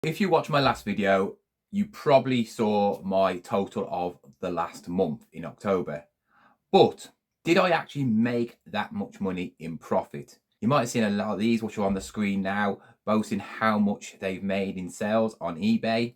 If you watched my last video, you probably saw my total of the last month in October. But did I actually make that much money in profit? You might have seen a lot of these, which are on the screen now, boasting how much they've made in sales on eBay.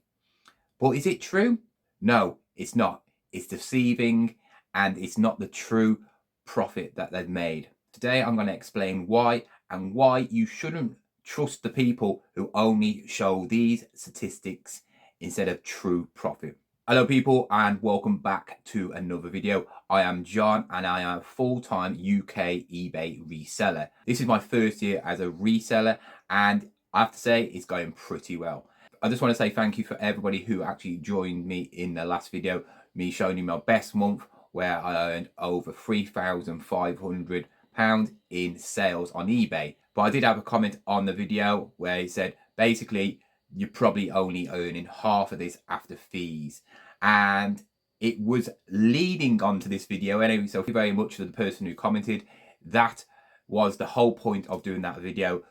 But is it true? No, it's not. It's deceiving and it's not the true profit that they've made. Today, I'm going to explain why and why you shouldn't trust the people who only show these statistics instead of true profit. Hello people and welcome back to another video. I am John and I am a full-time UK eBay reseller. This is my first year as a reseller and I have to say it's going pretty well. I just want to say thank you for everybody who actually joined me in the last video, me showing you my best month where I earned over £3,500 in sales on eBay. But I did have a comment on the video where it said basically you're probably only earning half of this after fees, and it was leading on to this video anyway, so thank you very much to the person who commented. That was the whole point of doing that video,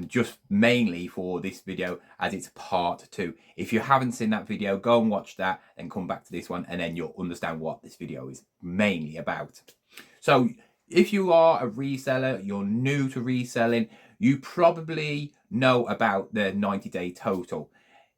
just mainly for this video as it's part 2. If you haven't seen that video, go and watch that and come back to this one and then you'll understand what this video is mainly about. So if you are a reseller, you're new to reselling, you probably know about the 90-day total.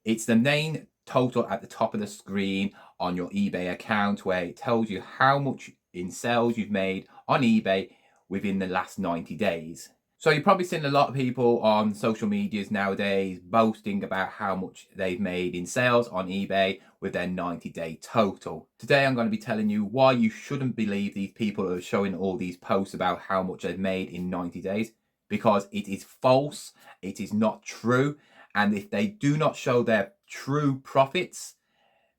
It's the main total at the top of the screen on your eBay account where it tells you how much in sales you've made on eBay within the last 90 days. So you've probably seen a lot of people on social medias nowadays boasting about how much they've made in sales on eBay with their 90-day total. Today I'm going to be telling you why you shouldn't believe these people who are showing all these posts about how much they've made in 90 days, because it is false, it is not true, and if they do not show their true profits,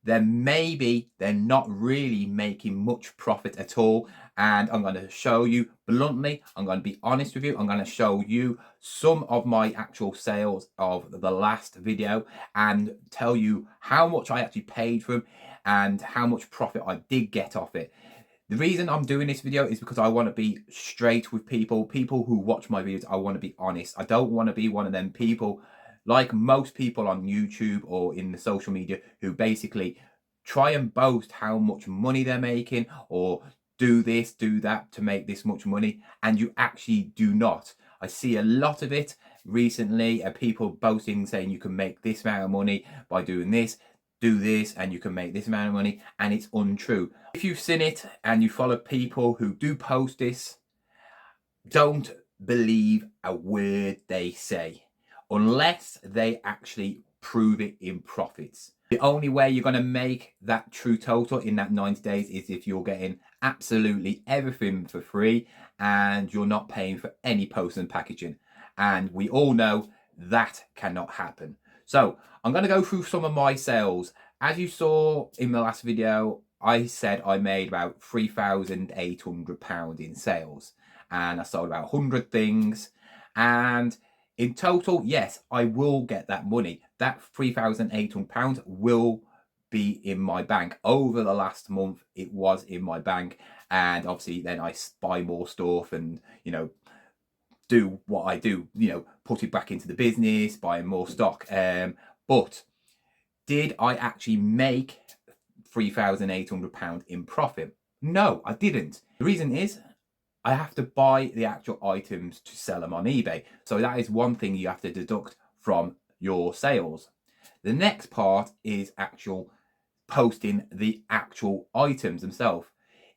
then maybe they're not really making much profit at all. And I'm going to show you bluntly, I'm going to be honest with you, I'm going to show you some of my actual sales of the last video and tell you how much I actually paid for them and how much profit I did get off it. The reason I'm doing this video is because I want to be straight with people who watch my videos. I want to be honest. I don't want to be one of them people like most people on YouTube or in the social media who basically try and boast how much money they're making or do this, do that to make this much money, and you actually do not. I see a lot of it recently, people boasting saying you can make this amount of money by doing this, do this, and you can make this amount of money, and it's untrue. If you've seen it and you follow people who do post this, don't believe a word they say unless they actually prove it in profits. The only way you're going to make that true total in that 90 days is if you're getting absolutely everything for free and you're not paying for any post and packaging. And we all know that cannot happen. So I'm going to go through some of my sales. As you saw in the last video, I said I made about £3,800 in sales. And I sold about 100 things. And in total, yes, I will get that money. That £3,800 will be in my bank. Over the last month, it was in my bank. And obviously then I buy more stuff and, you know, do what I do, you know, put it back into the business, buying more stock. But did I actually make £3,800 in profit? No, I didn't. The reason is I have to buy the actual items to sell them on eBay. So that is one thing you have to deduct from your sales. The next part is actual posting the actual items themselves.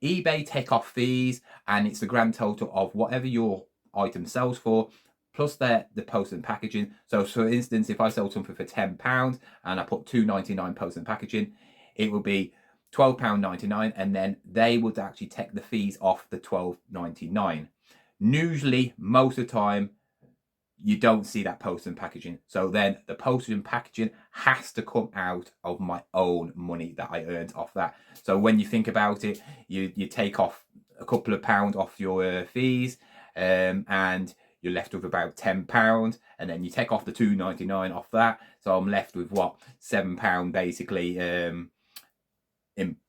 eBay take off fees and it's the grand total of whatever your item sells for plus the post and packaging. So for instance, if I sold something for £10 and I put £2.99 post and packaging, it would be £12.99, and then they would actually take the fees off the £12.99. Usually, most of the time, you don't see that post and packaging. So then the postage and packaging has to come out of my own money that I earned off that. So when you think about it, you take off a couple of pounds off your fees, and you're left with about £10, and then you take off the £2.99 off that. So I'm left with what, £7 basically,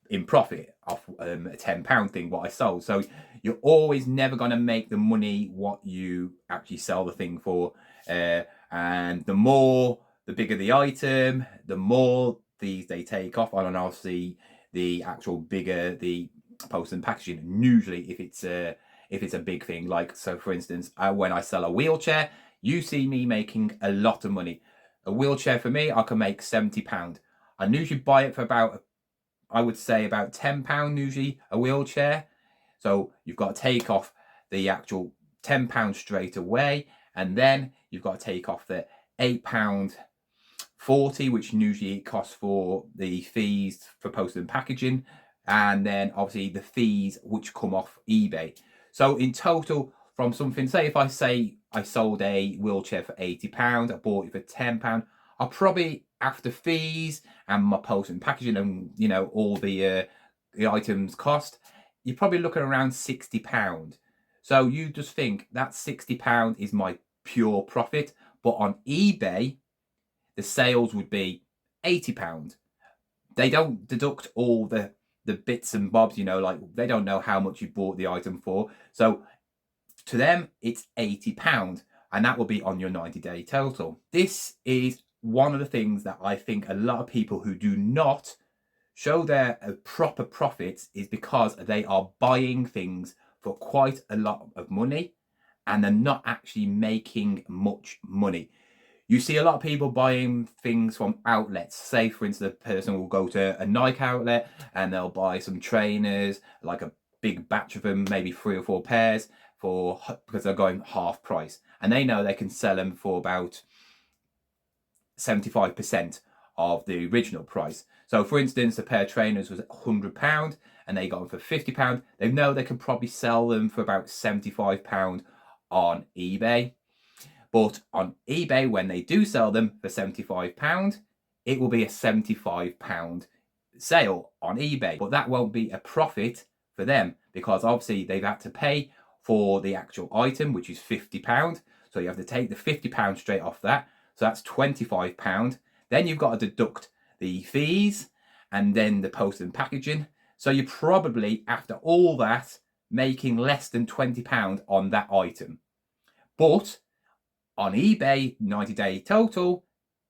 in profit off a £10 thing what I sold. So you're always never going to make the money what you actually sell the thing for, and the more the bigger the item, the more fees they take off on, and obviously the actual bigger the post and packaging. Usually, if it's a big thing, like, so for instance, when I sell a wheelchair, you see me making a lot of money. A wheelchair for me, I can make £70. I usually buy it for about, I would say about £10 usually a wheelchair. So you've got to take off the actual £10 straight away, and then you've got to take off the £8.40, which usually it costs for the fees for postage and packaging, and then obviously the fees which come off eBay. So in total, from something, say if I sold a wheelchair for £80, I bought it for £10, I'll probably, after fees and my postage and packaging and all the items cost, you're probably looking around £60. So you just think that £60 is my pure profit, but on eBay the sales would be £80. They don't deduct all the bits and bobs, like they don't know how much you bought the item for. So to them, it's £80, and that will be on your 90-day total. This is one of the things that I think a lot of people who do not show their proper profits is because they are buying things for quite a lot of money and they're not actually making much money. You see a lot of people buying things from outlets. Say, for instance, a person will go to a Nike outlet and they'll buy some trainers, like a big batch of them, maybe 3 or 4 pairs, because they're going half price. And they know they can sell them for about 75% of the original price. So, for instance, a pair of trainers was £100 and they got them for £50. They know they can probably sell them for about £75 on eBay. But on eBay, when they do sell them for £75, it will be a £75 sale on eBay. But that won't be a profit for them because obviously they've had to pay for the actual item, which is £50. So you have to take the £50 straight off that. So that's £25. Then you've got to deduct the fees and then the post and packaging. So you're probably, after all that, making less than £20 on that item. But on eBay, 90-day total,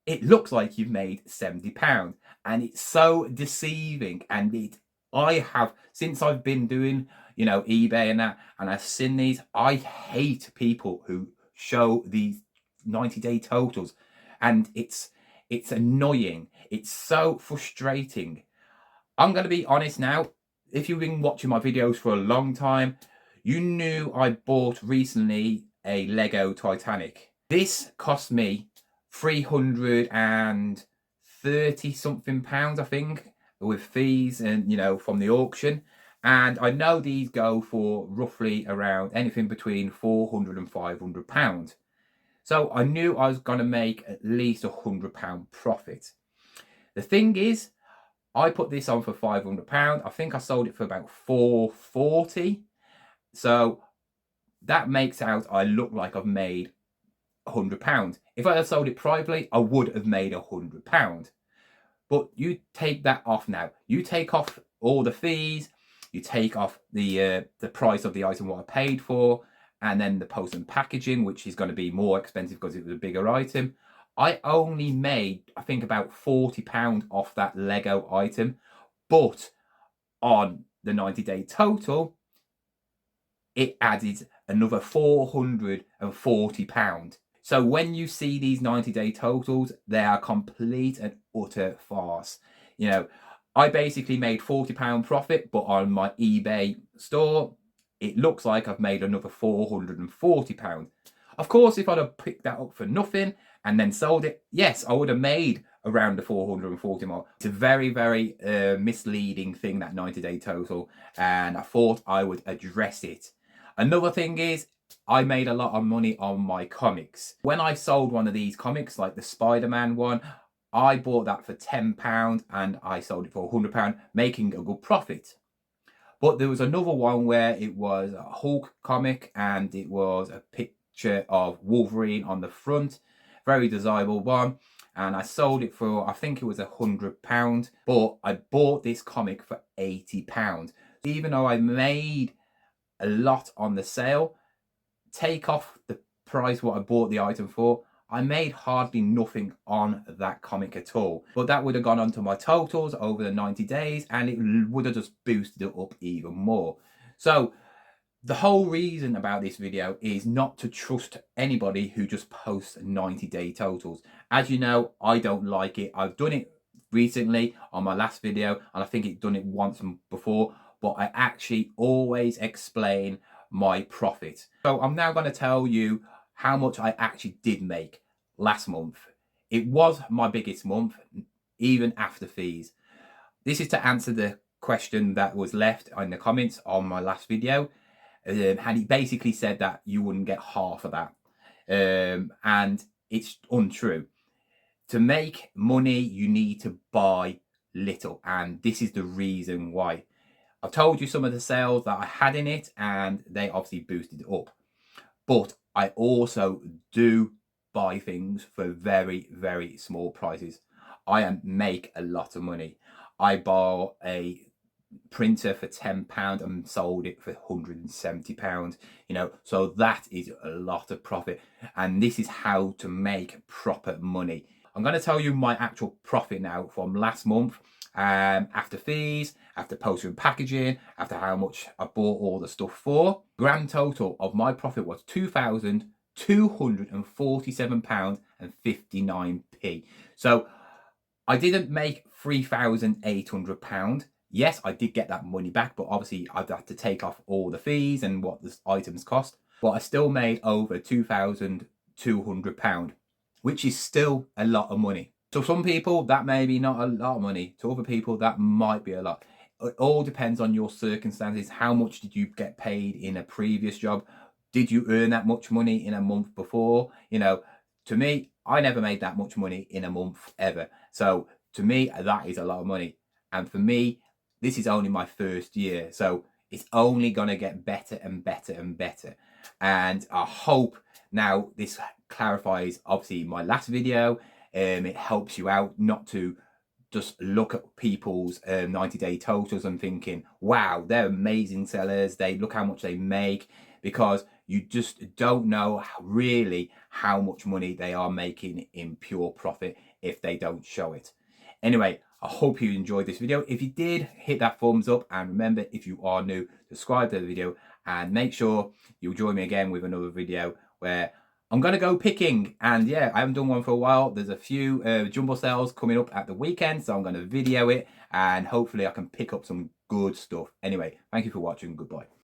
it looks like you've made £70. And it's so deceiving. And I have, since I've been doing, eBay and that, and I've seen these, I hate people who show these 90-day totals. And it's annoying. It's so frustrating. I'm going to be honest now. If you've been watching my videos for a long time, you knew I bought recently a Lego Titanic. This cost me 330 something pounds, I think, with fees and, from the auction. And I know these go for roughly around anything between £400 and £500. So I knew I was going to make at least £100 profit. The thing is, I put this on for £500. I think I sold it for about £440. So that makes out I look like I've made £100. If I had sold it privately, I would have made £100. But you take that off now. You take off all the fees. You take off the price of the item, what I paid for, and then the post and packaging, which is going to be more expensive because it was a bigger item. I only made, I think, about £40 off that Lego item. But on the 90-day total, it added another £440. So when you see these 90-day totals, they are complete and utter farce. I basically made £40 profit, but on my eBay store, it looks like I've made another £440. Of course, if I'd have picked that up for nothing and then sold it, yes, I would have made around the 440 mark. It's a very, very misleading thing, that 90-day total, and I thought I would address it. Another thing is, I made a lot of money on my comics. When I sold one of these comics, like the Spider-Man one, I bought that for £10 and I sold it for £100, making a good profit. But there was another one where it was a Hulk comic and it was a picture of Wolverine on the front. Very desirable one. And I sold it for, I think it was £100. But I bought this comic for £80. Even though I made a lot on the sale, take off the price what I bought the item for, I made hardly nothing on that comic at all. But that would have gone onto my totals over the 90 days and it would have just boosted it up even more. So the whole reason about this video is not to trust anybody who just posts 90-day totals. As you know, I don't like it. I've done it recently on my last video, and I think I've done it once before, but I actually always explain my profit. So I'm now going to tell you how much I actually did make last month. It was my biggest month, even after fees. This is to answer the question that was left in the comments on my last video. And he basically said that you wouldn't get half of that. And it's untrue. To make money, you need to buy little. And this is the reason why. I've told you some of the sales that I had in it, and they obviously boosted it up. But I also do buy things for very, very small prices. I make a lot of money. I bought a printer for £10 and sold it for £170, so that is a lot of profit. And this is how to make proper money. I'm going to tell you my actual profit now from last month, after fees, after postage and packaging, after how much I bought all the stuff for. Grand total of my profit was £2,247.59. So I didn't make £3,800. Yes, I did get that money back, but obviously I'd have to take off all the fees and what the items cost. But I still made over £2,200, which is still a lot of money. To some people, that may be not a lot of money. To other people, that might be a lot. It all depends on your circumstances. How much did you get paid in a previous job? Did you earn that much money in a month before? To me, I never made that much money in a month ever. So to me, that is a lot of money. And for me, this is only my first year. So it's only going to get better and better and better. And I hope now this clarifies, obviously, my last video. It helps you out not to just look at people's 90-day totals and thinking, wow, they're amazing sellers. Look how much they make, because you just don't know really how much money they are making in pure profit if they don't show it. Anyway, I hope you enjoyed this video. If you did, hit that thumbs up, and remember, if you are new, subscribe to the video and make sure you'll join me again with another video where I'm going to go picking. And yeah, I haven't done one for a while. There's a few jumbo sales coming up at the weekend, so I'm going to video it and hopefully I can pick up some good stuff. Anyway, thank you for watching. Goodbye.